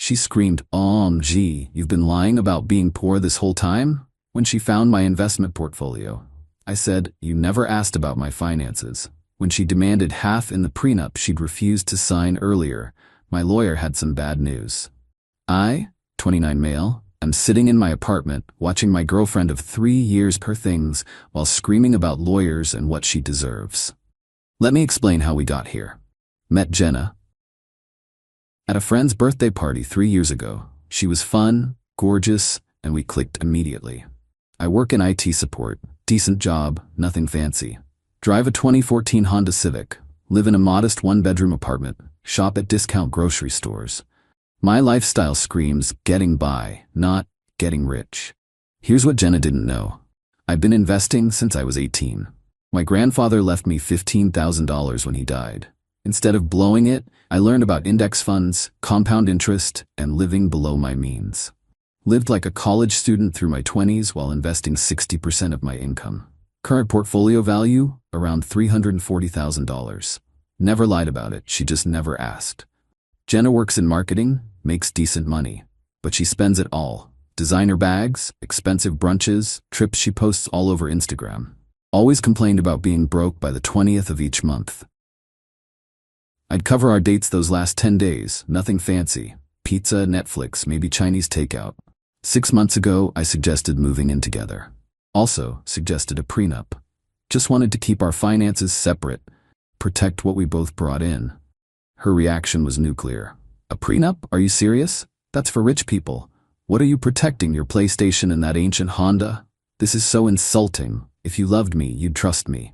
She screamed, "OMG, you've been lying about being poor this whole time?" When she found my investment portfolio, I said, "You never asked about my finances." When she demanded half in the prenup she'd refused to sign earlier, my lawyer had some bad news. I, 29 male, am sitting in my apartment watching my girlfriend of 3 years per things while screaming about lawyers and what she deserves. Let me explain how we got here. Met Jenna at a friend's birthday party 3 years ago. She was fun, gorgeous, and we clicked immediately. I work in IT support, decent job, nothing fancy. Drive a 2014 Honda Civic, live in a modest one-bedroom apartment, shop at discount grocery stores. My lifestyle screams getting by, not getting rich. Here's what Jenna didn't know. I've been investing since I was 18. My grandfather left me $15,000 when he died. Instead of blowing it, I learned about index funds, compound interest, and living below my means. Lived like a college student through my 20s while investing 60% of my income. Current portfolio value, around $340,000. Never lied about it, she just never asked. Jenna works in marketing, makes decent money, but she spends it all. Designer bags, expensive brunches, trips she posts all over Instagram. Always complained about being broke by the 20th of each month. I'd cover our dates those last 10 days, nothing fancy. Pizza, Netflix, maybe Chinese takeout. 6 months ago, I suggested moving in together. Also, suggested a prenup. Just wanted to keep our finances separate, protect what we both brought in. Her reaction was nuclear. A prenup? Are you serious? That's for rich people. What are you protecting, your PlayStation and that ancient Honda? This is so insulting. If you loved me, you'd trust me.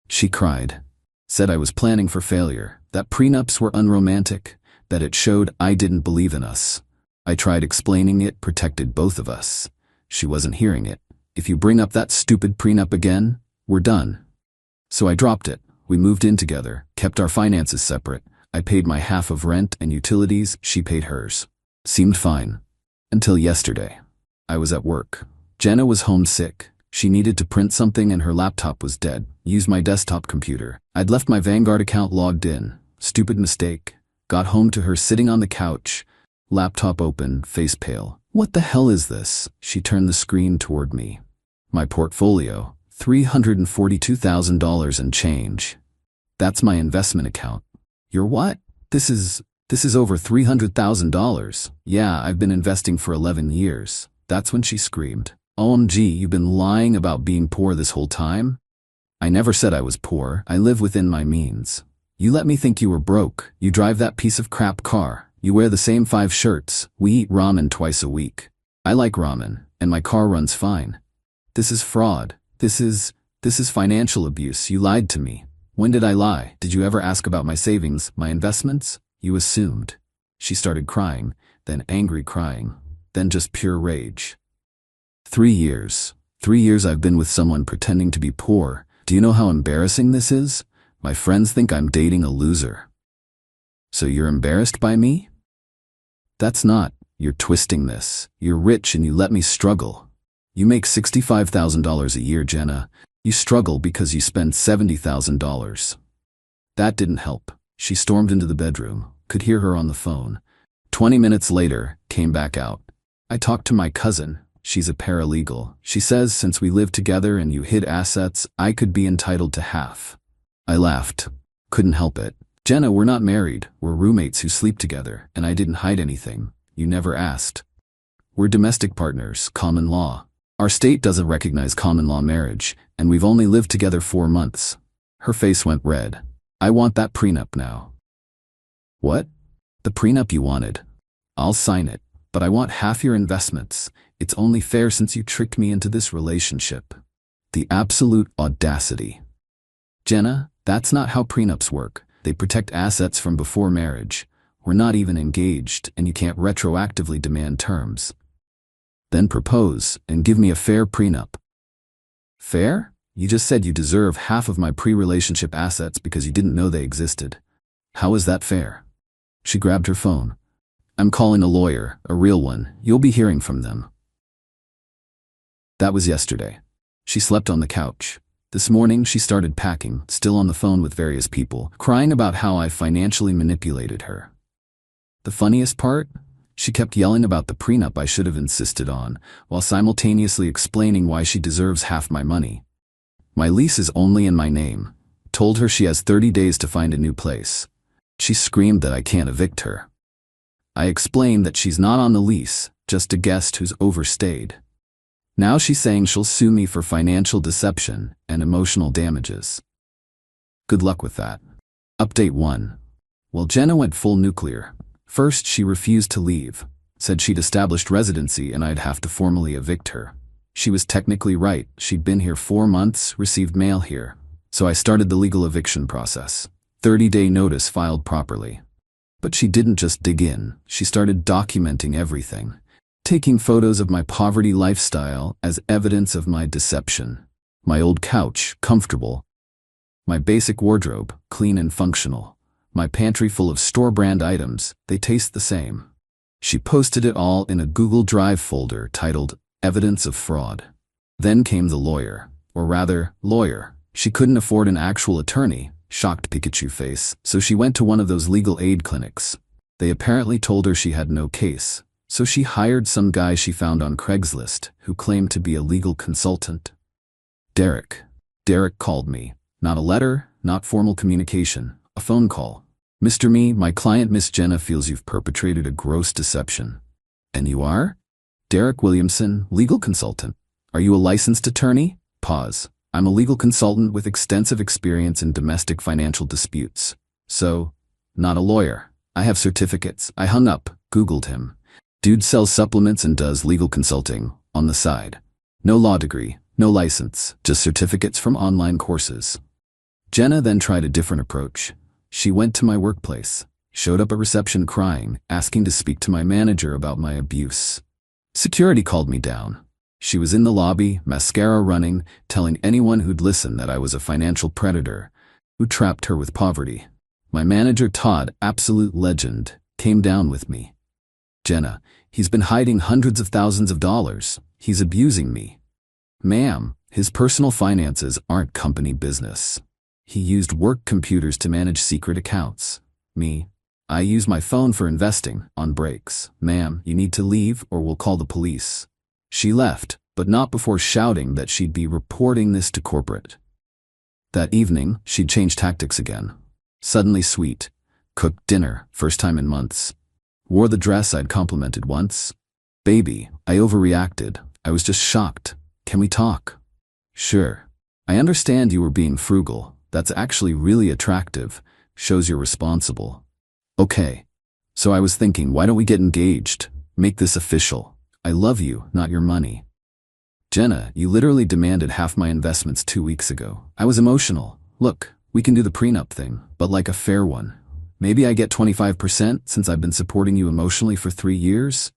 She cried. Said I was planning for failure, that prenups were unromantic, that it showed I didn't believe in us. I tried explaining it protected both of us. She wasn't hearing it. If you bring up that stupid prenup again, we're done. So I dropped it. We moved in together, kept our finances separate. I paid my half of rent and utilities, she paid hers. Seemed fine. Until yesterday. I was at work. Jenna was homesick. She needed to print something and her laptop was dead. Used my desktop computer. I'd left my Vanguard account logged in. Stupid mistake. Got home to her sitting on the couch. Laptop open, face pale. What the hell is this? She turned the screen toward me. My portfolio. $342,000 and change. That's my investment account. Your what? This is over $300,000. Yeah, I've been investing for 11 years. That's when she screamed. OMG, you've been lying about being poor this whole time? I never said I was poor. I live within my means. You let me think you were broke. You drive that piece of crap car. You wear the same 5 shirts. We eat ramen twice a week. I like ramen, and my car runs fine. This is fraud. This is financial abuse. You lied to me. When did I lie? Did you ever ask about my savings, my investments? You assumed. She started crying, then angry crying, then just pure rage. 3 years. 3 years I've been with someone pretending to be poor. Do you know how embarrassing this is? My friends think I'm dating a loser. So you're embarrassed by me? That's not. You're twisting this. You're rich and you let me struggle. You make $65,000 a year, Jenna. You struggle because you spend $70,000. That didn't help. She stormed into the bedroom, could hear her on the phone. 20 minutes later, came back out. I talked to my cousin. She's a paralegal. She says since we live together and you hid assets, I could be entitled to half. I laughed. Couldn't help it. Jenna, we're not married. We're roommates who sleep together, and I didn't hide anything. You never asked. We're domestic partners, common law. Our state doesn't recognize common law marriage, and we've only lived together 4 months. Her face went red. I want that prenup now. What? The prenup you wanted. I'll sign it, but I want half your investments. It's only fair since you tricked me into this relationship. The absolute audacity. Jenna, that's not how prenups work. They protect assets from before marriage. We're not even engaged, and you can't retroactively demand terms. Then propose and give me a fair prenup. Fair? You just said you deserve half of my pre-relationship assets because you didn't know they existed. How is that fair? She grabbed her phone. I'm calling a lawyer, a real one. You'll be hearing from them. That was yesterday. She slept on the couch. This morning she started packing, still on the phone with various people, crying about how I financially manipulated her. The funniest part? She kept yelling about the prenup I should have insisted on, while simultaneously explaining why she deserves half my money. My lease is only in my name. Told her she has 30 days to find a new place. She screamed that I can't evict her. I explained that she's not on the lease, just a guest who's overstayed. Now she's saying she'll sue me for financial deception and emotional damages. Good luck with that. Update 1. Well, Jenna went full nuclear. First, she refused to leave, said she'd established residency and I'd have to formally evict her. She was technically right. She'd been here 4 months, received mail here. So I started the legal eviction process. 30-day notice filed properly. But she didn't just dig in. She started documenting everything, taking photos of my poverty lifestyle as evidence of my deception. My old couch, comfortable. My basic wardrobe, clean and functional. My pantry full of store-brand items, they taste the same. She posted it all in a Google Drive folder titled Evidence of Fraud. Then came the lawyer, or rather, lawyer. She couldn't afford an actual attorney, shocked Pikachu face, so she went to one of those legal aid clinics. They apparently told her she had no case, so she hired some guy she found on Craigslist who claimed to be a legal consultant. Derek. Derek called me. Not a letter, not formal communication. A phone call. Mr. Me, my client Miss Jenna feels you've perpetrated a gross deception. And you are? Derek Williamson, legal consultant. Are you a licensed attorney? Pause. I'm a legal consultant with extensive experience in domestic financial disputes. So, not a lawyer. I have certificates. I hung up, Googled him. Dude sells supplements and does legal consulting, on the side. No law degree, no license, just certificates from online courses. Jenna then tried a different approach. She went to my workplace, showed up at reception crying, asking to speak to my manager about my abuse. Security called me down. She was in the lobby, mascara running, telling anyone who'd listen that I was a financial predator who trapped her with poverty. My manager Todd, absolute legend, came down with me. Jenna, he's been hiding hundreds of thousands of dollars. He's abusing me. Ma'am, his personal finances aren't company business. He used work computers to manage secret accounts. Me, I use my phone for investing, on breaks. Ma'am, you need to leave or we'll call the police. She left, but not before shouting that she'd be reporting this to corporate. That evening, she'd changed tactics again. Suddenly sweet. Cooked dinner, first time in months. Wore the dress I'd complimented once. Baby, I overreacted. I was just shocked. Can we talk? Sure. I understand you were being frugal. That's actually really attractive. Shows you're responsible. Okay. So I was thinking, why don't we get engaged? Make this official. I love you, not your money. Jenna, you literally demanded half my investments 2 weeks ago. I was emotional. Look, we can do the prenup thing, but like a fair one. Maybe I get 25% since I've been supporting you emotionally for 3 years?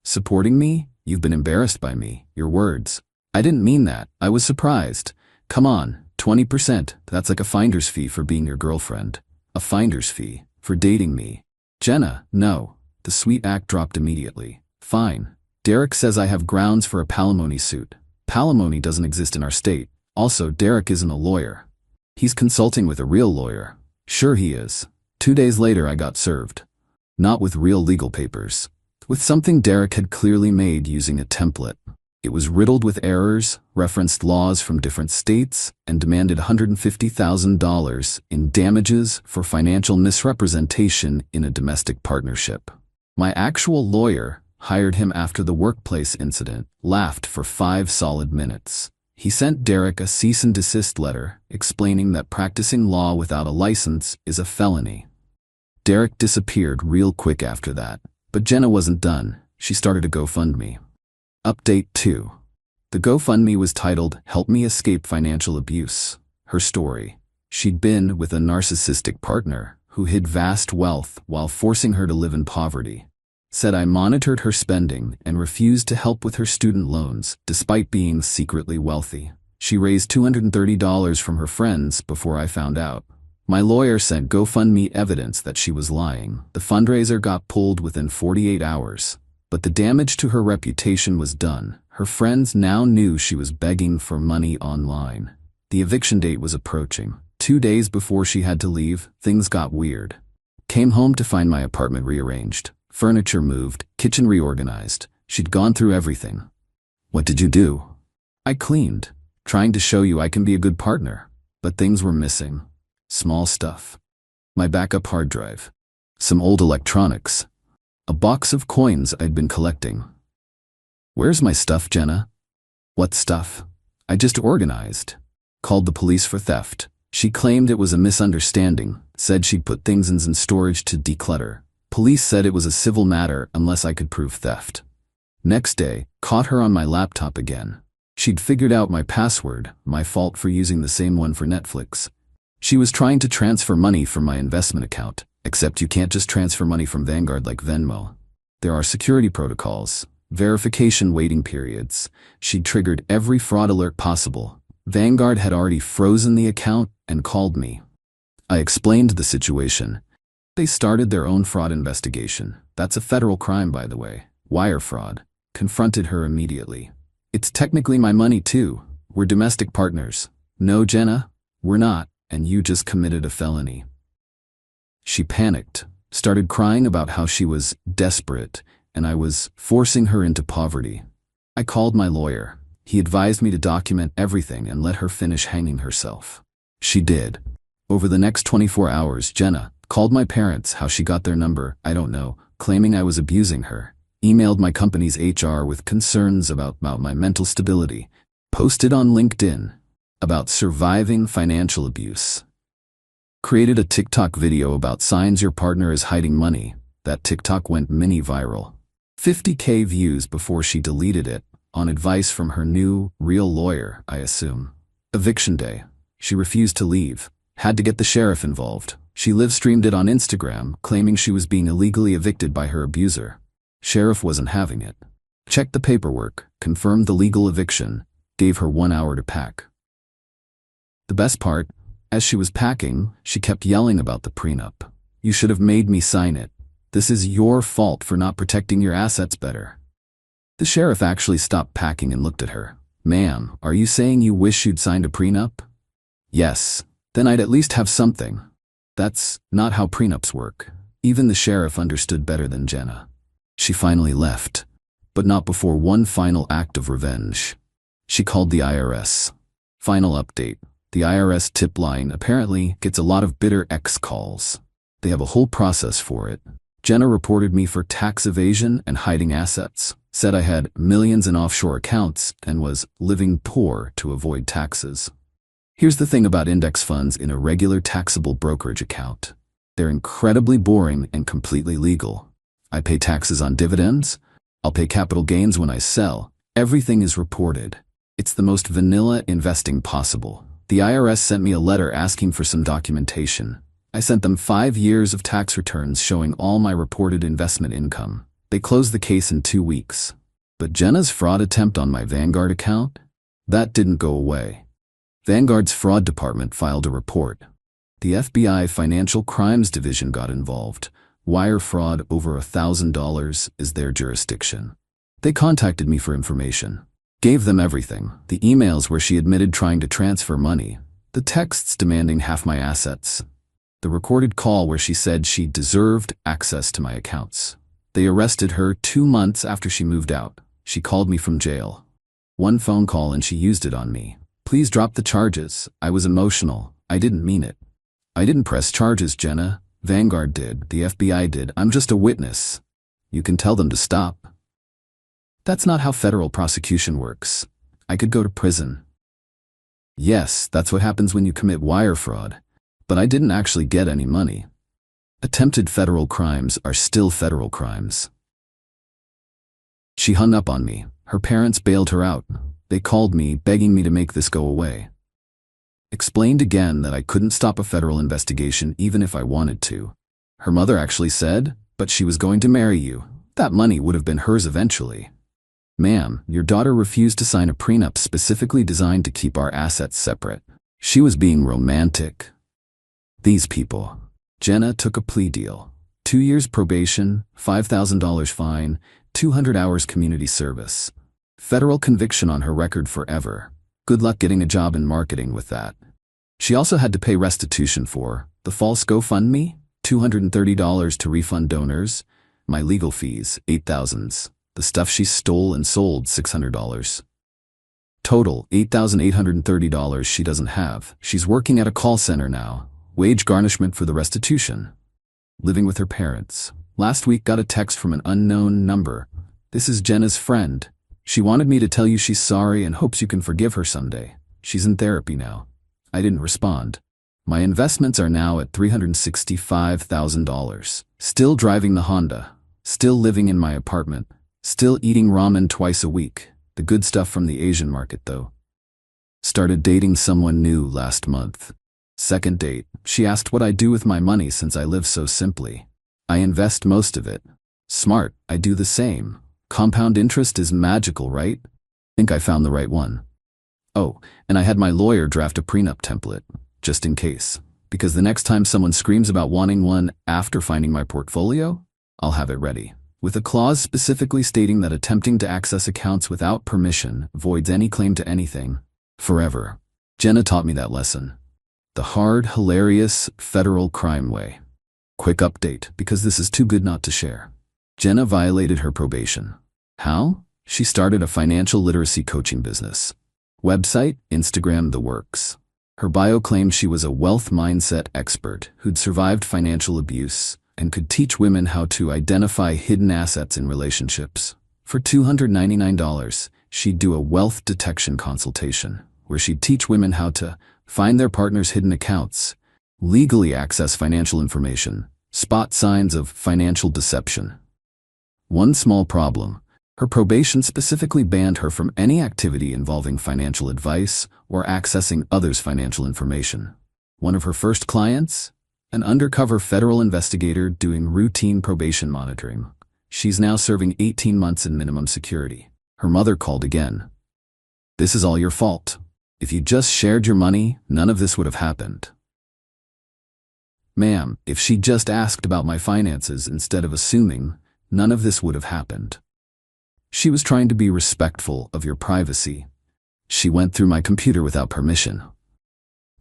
Supporting me? You've been embarrassed by me, your words. I didn't mean that. I was surprised. Come on, 20%. That's like a finder's fee for being your girlfriend. A finder's fee for dating me. Jenna, no. The sweet act dropped immediately. Fine. Derek says I have grounds for a palimony suit. Palimony doesn't exist in our state. Also, Derek isn't a lawyer. He's consulting with a real lawyer. Sure he is. 2 days later I got served. Not with real legal papers. With something Derek had clearly made using a template. It was riddled with errors, referenced laws from different states, and demanded $150,000 in damages for financial misrepresentation in a domestic partnership. My actual lawyer, hired him after the workplace incident, laughed for 5 solid minutes. He sent Derek a cease and desist letter explaining that practicing law without a license is a felony. Derek disappeared real quick after that, but Jenna wasn't done. She started a GoFundMe. Update 2. The GoFundMe was titled, Help Me Escape Financial Abuse. Her story. She'd been with a narcissistic partner who hid vast wealth while forcing her to live in poverty. Said I monitored her spending and refused to help with her student loans despite being secretly wealthy. She raised $230 from her friends before I found out. My lawyer sent GoFundMe evidence that she was lying. The fundraiser got pulled within 48 hours. But the damage to her reputation was done. Her friends now knew she was begging for money online. The eviction date was approaching. 2 days before she had to leave, things got weird. Came home to find my apartment rearranged. Furniture moved, kitchen reorganized. She'd gone through everything. What did you do? I cleaned, trying to show you I can be a good partner. But things were missing. Small stuff. My backup hard drive. Some old electronics. A box of coins I'd been collecting. Where's my stuff, Jenna? What stuff? I just organized. Called the police for theft. She claimed it was a misunderstanding, said she'd put things in storage to declutter. Police said it was a civil matter unless I could prove theft. Next day, caught her on my laptop again. She'd figured out my password, my fault for using the same one for Netflix. She was trying to transfer money from my investment account, except you can't just transfer money from Vanguard like Venmo. There are security protocols, verification waiting periods. She'd triggered every fraud alert possible. Vanguard had already frozen the account and called me. I explained the situation. They started their own fraud investigation. That's a federal crime, by the way. Wire fraud. Confronted her immediately. It's technically my money too. We're domestic partners. No, Jenna, we're not, and you just committed a felony. She panicked, started crying about how she was desperate, and I was forcing her into poverty. I called my lawyer. He advised me to document everything and let her finish hanging herself. She did. Over the next 24 hours, Jenna called my parents, how she got their number, I don't know, claiming I was abusing her. Emailed my company's HR with concerns about my mental stability. Posted on LinkedIn about surviving financial abuse. Created a TikTok video about signs your partner is hiding money. That TikTok went mini viral. 50K views before she deleted it, on advice from her new, real lawyer, I assume. Eviction day. She refused to leave. Had to get the sheriff involved. She live-streamed it on Instagram, claiming she was being illegally evicted by her abuser. Sheriff wasn't having it. Checked the paperwork, confirmed the legal eviction, gave her 1 hour to pack. The best part, as she was packing, she kept yelling about the prenup. You should have made me sign it. This is your fault for not protecting your assets better. The sheriff actually stopped packing and looked at her. Ma'am, are you saying you wish you'd signed a prenup? Yes. Then I'd at least have something. That's not how prenups work. Even the sheriff understood better than Jenna. She finally left, but not before one final act of revenge. She called the IRS. Final update. The IRS tip line apparently gets a lot of bitter ex calls. They have a whole process for it. Jenna reported me for tax evasion and hiding assets, said I had millions in offshore accounts and was living poor to avoid taxes. Here's the thing about index funds in a regular taxable brokerage account. They're incredibly boring and completely legal. I pay taxes on dividends. I'll pay capital gains when I sell. Everything is reported. It's the most vanilla investing possible. The IRS sent me a letter asking for some documentation. I sent them 5 years of tax returns showing all my reported investment income. They closed the case in 2 weeks. But Jenna's fraud attempt on my Vanguard account? That didn't go away. Vanguard's fraud department filed a report. The FBI Financial Crimes Division got involved. Wire fraud over $1,000 is their jurisdiction. They contacted me for information. Gave them everything. The emails where she admitted trying to transfer money. The texts demanding half my assets. The recorded call where she said she deserved access to my accounts. They arrested her 2 months after she moved out. She called me from jail. One phone call and she used it on me. Please drop the charges. I was emotional. I didn't mean it. I didn't press charges, Jenna. Vanguard did. The FBI did. I'm just a witness. You can tell them to stop. That's not how federal prosecution works. I could go to prison. Yes, that's what happens when you commit wire fraud. But I didn't actually get any money. Attempted federal crimes are still federal crimes. She hung up on me. Her parents bailed her out. They called me, begging me to make this go away. Explained again that I couldn't stop a federal investigation even if I wanted to. Her mother actually said, but she was going to marry you. That money would have been hers eventually. Ma'am, your daughter refused to sign a prenup specifically designed to keep our assets separate. She was being romantic. These people. Jenna took a plea deal. 2 years probation, $5,000 fine, 200 hours community service. Federal conviction on her record forever. Good luck getting a job in marketing with that. She also had to pay restitution for the false GoFundMe, $230 to refund donors, My legal fees, $8,000. The stuff she stole and sold, $600. Total, $8,830 she doesn't have. She's working at a call center now. Wage garnishment for the restitution. Living with her parents. Last week got a text from an unknown number. This is Jenna's friend. She wanted me to tell you she's sorry and hopes you can forgive her someday. She's in therapy now. I didn't respond. My investments are now at $365,000. Still driving the Honda. Still living in my apartment. Still eating ramen twice a week. The good stuff from the Asian market, though. Started dating someone new last month. Second date, she asked what I do with my money since I live so simply. I invest most of it. Smart, I do the same. Compound interest is magical, right? Think I found the right one. Oh, and I had my lawyer draft a prenup template, just in case. Because the next time someone screams about wanting one after finding my portfolio, I'll have it ready. With a clause specifically stating that attempting to access accounts without permission voids any claim to anything, forever. Jenna taught me that lesson. The hard, hilarious, federal crime way. Quick update, because this is too good not to share. Jenna violated her probation. How? She started a financial literacy coaching business. Website, Instagram, the works. Her bio claimed she was a wealth mindset expert who'd survived financial abuse and could teach women how to identify hidden assets in relationships. For $299, she'd do a wealth detection consultation, where she'd teach women how to find their partner's hidden accounts, legally access financial information, spot signs of financial deception. One small problem: her probation specifically banned her from any activity involving financial advice or accessing others' financial information. One of her first clients? An undercover federal investigator doing routine probation monitoring. She's now serving 18 months in minimum security. Her mother called again. This is all your fault. If you just shared your money, none of this would have happened. Ma'am, if she just asked about my finances instead of assuming, none of this would have happened. She was trying to be respectful of your privacy. She went through my computer without permission.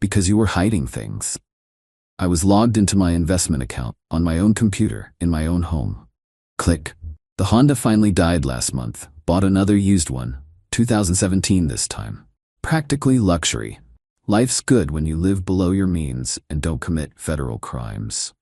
Because you were hiding things. I was logged into my investment account on my own computer in my own home. Click. The Honda finally died last month. Bought another used one, 2017 this time. Practically luxury. Life's good when you live below your means and don't commit federal crimes.